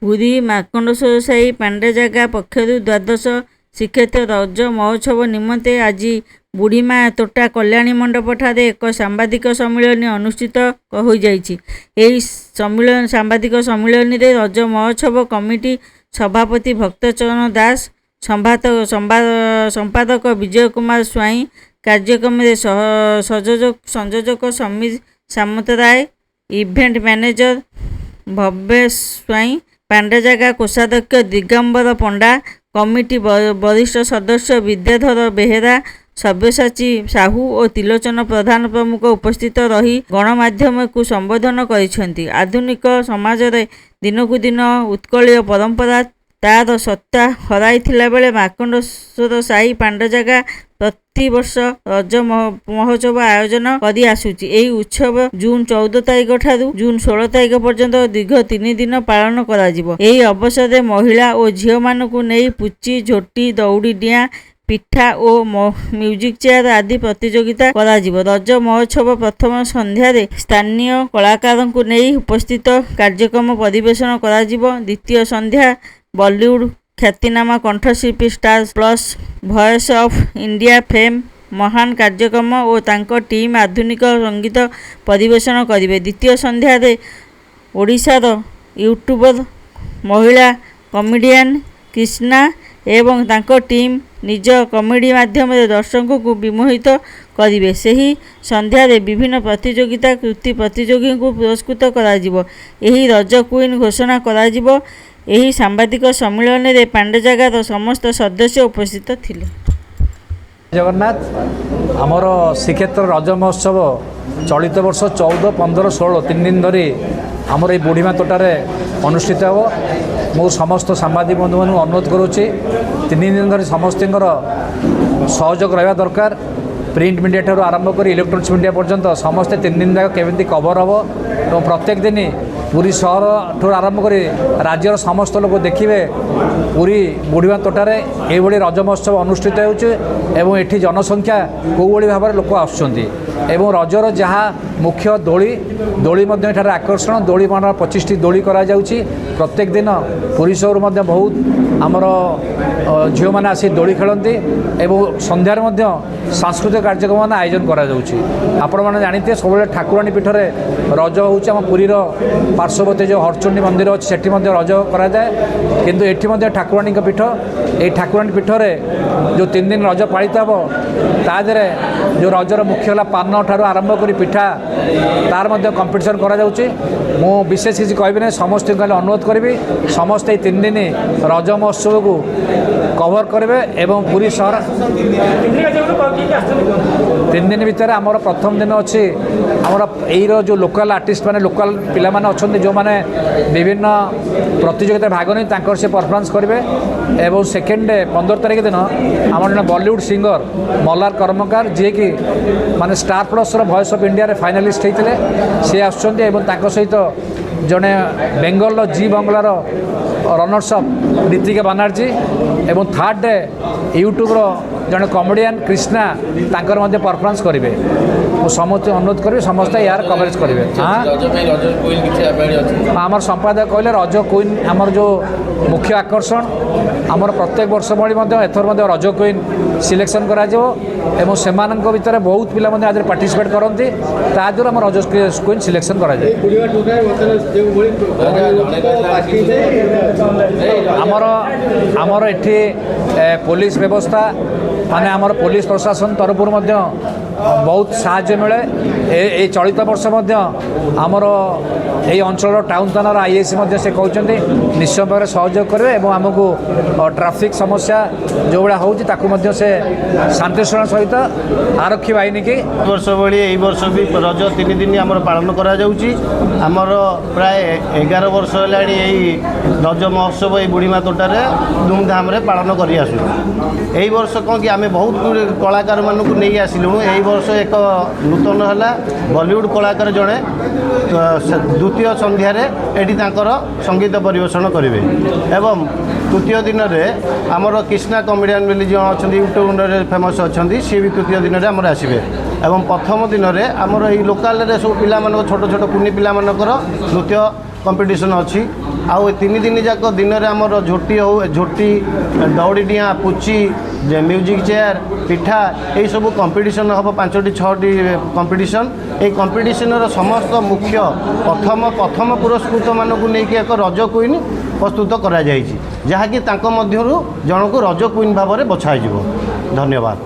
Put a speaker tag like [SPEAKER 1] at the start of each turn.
[SPEAKER 1] ପୁରୀ ମାର୍କଣ୍ଡେଶ୍ୱର ସାହି ପାଣ୍ଡେଜାଗା ପକ୍ଷରୁ ଦ୍ୱାଦଶ ଶ୍ରୀକ୍ଷେତ୍ର ରଜ ମହୋତ୍ସବ ନିମନ୍ତେ ଆଜି ବୁଢ଼ୀମା ତୋଟା କଲ୍ୟାଣୀ ମଣ୍ଡପଠାରେ ଏକ ସାମ୍ବାଦିକ ସମ୍ମିଳନୀ ଅନୁଷ୍ଠିତ ହୋଇଯାଇଛି। ଏହି ସାମ୍ବାଦିକ ସମ୍ମିଳନୀରେ ରଜ ମହୋତ୍ସବ କମିଟି ସଭାପତି ଭକ୍ତଚରଣ ଦାସ, ସମ୍ପାଦକ ବିଜୟ କୁମାର ସ୍ୱାଇଁ, କାର୍ଯ୍ୟକ୍ରମରେ ସଂଯୋଜକ ସମୀର ସାମନ୍ତରାୟ, ଇଭେଣ୍ଟ ମ୍ୟାନେଜର ଭବେଶ ସ୍ୱାଇଁ, ପାଣ୍ଡେଜାଗା କୋଷାଧ୍ୟକ୍ଷ ଦିଗମ୍ବର ପଣ୍ଡା, କମିଟି ବରିଷ୍ଠ ସଦସ୍ୟ ବିଦ୍ୟାଧର ବେହେରା, ସବ୍ୟସାଚୀ ସାହୁ ଓ ତ୍ରିଲୋଚନ ପ୍ରଧାନ ପ୍ରମୁଖ ଉପସ୍ଥିତ ରହି ଗଣମାଧ୍ୟମକୁ ସମ୍ବୋଧନ କରିଛନ୍ତି। ଆଧୁନିକ ସମାଜରେ ଦିନକୁ ଦିନ ଉତ୍କଳୀୟ ପରମ୍ପରା ତାର ସତ୍ତା ହରାଇଥିଲା ବେଳେ ମାର୍କଣ୍ଡେଶ୍ୱର ସାହି ପାଣ୍ଡେଜାଗା ପ୍ରତିବର୍ଷ ରଜ ମହୋତ୍ସବ ଆୟୋଜନ କରି ଆସୁଛି। ଏହି ଉତ୍ସବ ଜୁନ 14 ତାରିଖ ଠାରୁ ଜୁନ 16 ତାରିଖ ପର୍ଯ୍ୟନ୍ତ ଦୀର୍ଘ 3 ଦିନ ପାଳନ କରାଯିବ। ଏହି ଅବସରରେ ମହିଳା ଓ ଝିଅମାନଙ୍କୁ ନେଇ ପୁଚି, ଝୋଟି, ଦଉଡ଼ି ଡିଆଁ, ପିଠା ଓ ମ୍ୟୁଜିକ ଚେୟାର ଆଦି ପ୍ରତିଯୋଗିତା କରାଯିବ। ରଜ ମହୋତ୍ସବ ପ୍ରଥମ ସନ୍ଧ୍ୟାରେ ସ୍ଥାନୀୟ କଳାକାରଙ୍କୁ ନେଇ ଉପସ୍ଥିତ କାର୍ଯ୍ୟକ୍ରମ ପରିବେଷଣ କରାଯିବ। ଦ୍ୱିତୀୟ ସନ୍ଧ୍ୟା ବଲିଉଡ ଖ୍ୟାତିନାମା କଣ୍ଠଶିଳ୍ପୀ star plus voice of India fame ମହାନ କାର୍ଯ୍ୟକ୍ରମ ଓ ତାଙ୍କ ଟିମ୍ ଆଧୁନିକ ସଙ୍ଗୀତ ପରିବେଷଣ କରିବେ। ଦ୍ୱିତୀୟ ସନ୍ଧ୍ୟାରେ ଓଡ଼ିଶାର ୟୁଟ୍ୟୁବର ମହିଳା କମେଡିଆନ୍ କ୍ରିଷ୍ଣା ଏବଂ ତାଙ୍କ ଟିମ୍ ନିଜ କମେଡି ମାଧ୍ୟମରେ ଦର୍ଶକଙ୍କୁ ବିମୋହିତ କରିବେ। ସେହି ସନ୍ଧ୍ୟାରେ ବିଭିନ୍ନ ପ୍ରତିଯୋଗିତା କୃତି ପ୍ରତିଯୋଗୀଙ୍କୁ ପୁରସ୍କୃତ କରାଯିବ। ଏହି ରଜ କୁଇନ୍ ଘୋଷଣା କରାଯିବ। ଏହି ସାମ୍ବାଦିକ ସମ୍ମିଳନୀରେ ପାଣ୍ଡେଜାଗାର ସମସ୍ତ ସଦସ୍ୟ ଉପସ୍ଥିତ ଥିଲେ।
[SPEAKER 2] ଜଗନ୍ନାଥ ଆମର ଶ୍ରୀକ୍ଷେତ୍ର ରଜ ମହୋତ୍ସବ ଚଳିତ ବର୍ଷ 14, 15, 16 3 ଦିନ ଧରି ଆମର এই ବୁଢ଼ୀମା ତୋଟାରେ ଅନୁଷ୍ଠିତ ହେବ। ମୁଁ ସମସ୍ତ ସାମ୍ବାଦିକ ବନ୍ଧୁମାନଙ୍କୁ ଅନୁରୋଧ କରୁଛି 3 ଦିନ ଧରି ସମସ୍ତଙ୍କର ସହଯୋଗ ରହିବା ଦରକାର। ପ୍ରିଣ୍ଟ ମିଡ଼ିଆ ଠାରୁ ଆରମ୍ଭ କରି ଇଲେକ୍ଟ୍ରୋନିକ୍ସ ମିଡ଼ିଆ ପର୍ଯ୍ୟନ୍ତ ସମସ୍ତେ 3 ଦିନ ଯାକ କେମିତି କଭର ହେବ ଏବଂ ପ୍ରତ୍ୟେକ ଦିନ ପୁରୀ ସହରଠୁ ଆରମ୍ଭ କରି ରାଜ୍ୟର ସମସ୍ତ ଲୋକ ଦେଖିବେ ପୁରୀ ବୁଢ଼ୀମା ତୋଟାରେ ଏଇଭଳି ରଜ ମହୋତ୍ସବ ଅନୁଷ୍ଠିତ ହେଉଛି ଏବଂ ଏଠି ଜନସଂଖ୍ୟା କେଉଁଭଳି ଭାବରେ ଲୋକ ଆସୁଛନ୍ତି ଏବଂ ରଜର ଯାହା ମୁଖ୍ୟ ଦୋଳି ମଧ୍ୟ ଏଠାରେ ଆକର୍ଷଣ। ଦୋଳି 25ଟି ଦୋଳି କରାଯାଉଛି। ପ୍ରତ୍ୟେକ ଦିନ ପୁରୀ ସହରରୁ ମଧ୍ୟ ବହୁତ ଆମର ଝିଅମାନେ ଆସି ଦୋଳି ଖେଳନ୍ତି ଏବଂ ସନ୍ଧ୍ୟାରେ ମଧ୍ୟ ସାଂସ୍କୃତିକ କାର୍ଯ୍ୟକ୍ରମ ଆୟୋଜନ କରାଯାଉଛି। ଆପଣମାନେ ଜାଣିଥିବେ ସବୁବେଳେ ଠାକୁରାଣୀ ପୀଠରେ ରଜ ହେଉଛି। ଆମ ପୁରୀର ପାର୍ଶ୍ୱବର୍ତ୍ତୀ ଯେଉଁ ହରଚଣ୍ଡୀ ମନ୍ଦିର ଅଛି ସେଠି ମଧ୍ୟ ରଜ କରାଯାଏ, କିନ୍ତୁ ଏଠି ମଧ୍ୟ ଠାକୁରାଣୀଙ୍କ ପୀଠ। ଏହି ଠାକୁରାଣୀ ପୀଠରେ ଯେଉଁ 3 ଦିନ ରଜ ପାଳିତ ହେବ ତା ଦେହରେ ଯେଉଁ ରଜର ମୁଖ୍ୟ ହେଲା ପାନ ଠାରୁ ଆରମ୍ଭ କରି ପିଠା ତାର ମଧ୍ୟ କମ୍ପିଟିସନ୍ କରାଯାଉଛି। ମୁଁ ବିଶେଷ କିଛି କହିବି ନାହିଁ, ସମସ୍ତଙ୍କୁ ଖାଲି ଅନୁରୋଧ କରିବି ସମସ୍ତେ ଏହି 3 ଦିନ ରଜ ମହୋତ୍ସବକୁ କଭର କରିବେ ଏବଂ ପୁରୀ ସହର 3 ଦିନ ଭିତରେ ଆମର ପ୍ରଥମ ଦିନ ଅଛି ଆମର ଏଇର ଯେଉଁ ଲୋକାଲ ଆର୍ଟିଷ୍ଟ ମାନେ ଲୋକାଲ ପିଲାମାନେ ଅଛନ୍ତି ଯେଉଁମାନେ ବିଭିନ୍ନ ପ୍ରତିଯୋଗିତାରେ ଭାଗ ନେଇ ତାଙ୍କର ସେ ପରଫର୍ମାନ୍ସ କରିବେ ଏବଂ ସେକେଣ୍ଡ 15 ତାରିଖ ଦିନ ଆମର ଜଣେ ବଲିଉଡ ସିଙ୍ଗର ମଲ୍ଲାର କର୍ମକାର ଯିଏକି ମାନେ ଷ୍ଟାର ପ୍ଲସ୍ର ଭଏସ୍ ଅଫ୍ ଇଣ୍ଡିଆରେ ଫାଇନାଲିଷ୍ଟ ହେଇଥିଲେ ସେ ଆସୁଛନ୍ତି ଏବଂ ତାଙ୍କ ସହିତ ଜଣେ ବେଙ୍ଗଲର ଜି ବଙ୍ଗଳାର ରନର୍ସ ଅପ୍ ରୀତିକା ବାନାର୍ଜୀ ଏବଂ ଥାର୍ଡ ଡେ ୟୁଟ୍ୟୁବର ଜଣେ କମେଡ଼ିଆନ୍ କ୍ରିଷ୍ଣା ତାଙ୍କର ମଧ୍ୟ ପରଫର୍ମାନ୍ସ କରିବେ। ମୁଁ ସମସ୍ତେ ଅନୁରୋଧ କରିବି ସମସ୍ତେ ଏହାର କଭରେଜ କରିବେ। ଆମର ସମ୍ପାଦକ କହିଲେ ରଜ କୁଇନ୍ ଆମର ଯେଉଁ ମୁଖ୍ୟ ଆକର୍ଷଣ ଆମର ପ୍ରତ୍ୟେକ ବର୍ଷ ଭଳି ମଧ୍ୟ ଏଥର ମଧ୍ୟ ରଜ କୁଇନ୍ ସିଲେକ୍ସନ୍ କରାଯିବ ଏବଂ ସେମାନଙ୍କ ଭିତରେ ବହୁତ ପିଲା ମଧ୍ୟ ଆଜିରେ ପାର୍ଟିସିପେଟ୍ କରନ୍ତି। ତା ଦ୍ୱାରା ଆମ ରଜ କୁଇନ୍ ସିଲେକ୍ସନ୍ କରାଯାଏ। ଆମର ଏଠି ପୋଲିସ ବ୍ୟବସ୍ଥା ମାନେ ଆମର ପୋଲିସ ପ୍ରଶାସନ ତରଫରୁ ମଧ୍ୟ ବହୁତ ସାହାଯ୍ୟ ମିଳେ। এই ଚଳିତ ବର୍ଷ ମଧ୍ୟ ଆମର এই ଅଞ୍ଚଳର ଟାଉନ୍ ଥାନାର ଆଇଆଇସି ମଧ୍ୟ ସେ କହୁଛନ୍ତି ନିଶ୍ଚୟ ଭାବରେ ସହଯୋଗ କରିବେ ଏବଂ ଆମକୁ ଟ୍ରାଫିକ୍ ସମସ୍ୟା ଯେଉଁଭଳିଆ ହେଉଛି ତାକୁ ମଧ୍ୟ ସେ ଶାନ୍ତିଶୃଙ୍ଖଳା ସହିତ ଆରକ୍ଷୀ ବାହିନୀକି
[SPEAKER 3] ବର୍ଷ ଭଳି ଏହି ବର୍ଷ ବି ରଜ 3 ଦିନ ଆମର ପାଳନ କରାଯାଉଛି। ଆମର ପ୍ରାୟ 11 ବର୍ଷ ହେଲାଣି ଏହି ରଜ ମହୋତ୍ସବ ଏହି ବୁଢ଼ୀମା ତୋଟାରେ ଧୁମଧାମରେ ପାଳନ କରି ଆସୁଛୁ। ଏହି ବର୍ଷ କ'ଣ କି ଆମେ ବହୁତ କଳାକାରମାନଙ୍କୁ ନେଇ ଆସିଲୁଣୁ। ଏହି ବର୍ଷ ଏକ ନୂତନ ହେଲା ବଲିଉଡ କଳାକାର ଜଣେ ଦ୍ୱିତୀୟ ସନ୍ଧ୍ୟାରେ ଏଠି ତାଙ୍କର ସଙ୍ଗୀତ ପରିବେଷଣ କରିବେ ଏବଂ ତୃତୀୟ ଦିନରେ ଆମର କ୍ରିଷ୍ଣା କମେଡ଼ିଆନ୍ ବୋଲି ଯେଉଁ ଅଛନ୍ତି ୟୁଟ୍ୟୁବରେ ଫେମସ୍ ଅଛନ୍ତି ସିଏ ବି ତୃତୀୟ ଦିନରେ ଆମର ଆସିବେ ଏବଂ ପ୍ରଥମ ଦିନରେ ଆମର ଏଇ ଲୋକାଲରେ ସବୁ ପିଲାମାନଙ୍କ ଛୋଟ ଛୋଟ କୁନି ପିଲାମାନଙ୍କର ନୃତ୍ୟ କମ୍ପିଟିସନ୍ ଅଛି ଆଉ 3 ଦିନ ଯାକ ଦିନରେ ଆମର ଝୋଟି ଦଉଡ଼ି ଡିଆଁ ପୁଚି ମ୍ୟୁଜିକ୍ ଚେୟାର ପିଠା ଏଇସବୁ କମ୍ପିଟିସନ୍ ହେବ 5ଟି 6ଟି କମ୍ପିଟିସନ୍। এই କମ୍ପିଟିସନ୍ର ସମସ୍ତ ମୁଖ୍ୟ ପ୍ରଥମ ପୁରସ୍କୃତମାନଙ୍କୁ ନେଇକି ଏକ ରଜ କୁଇନ୍ ପ୍ରସ୍ତୁତ କରାଯାଇଛି, ଯାହାକି ତାଙ୍କ ମଧ୍ୟରୁ ଜଣକୁ ରଜ କୁଇନ୍ ଭାବରେ ବଛାଯିବ। ଧନ୍ୟବାଦ।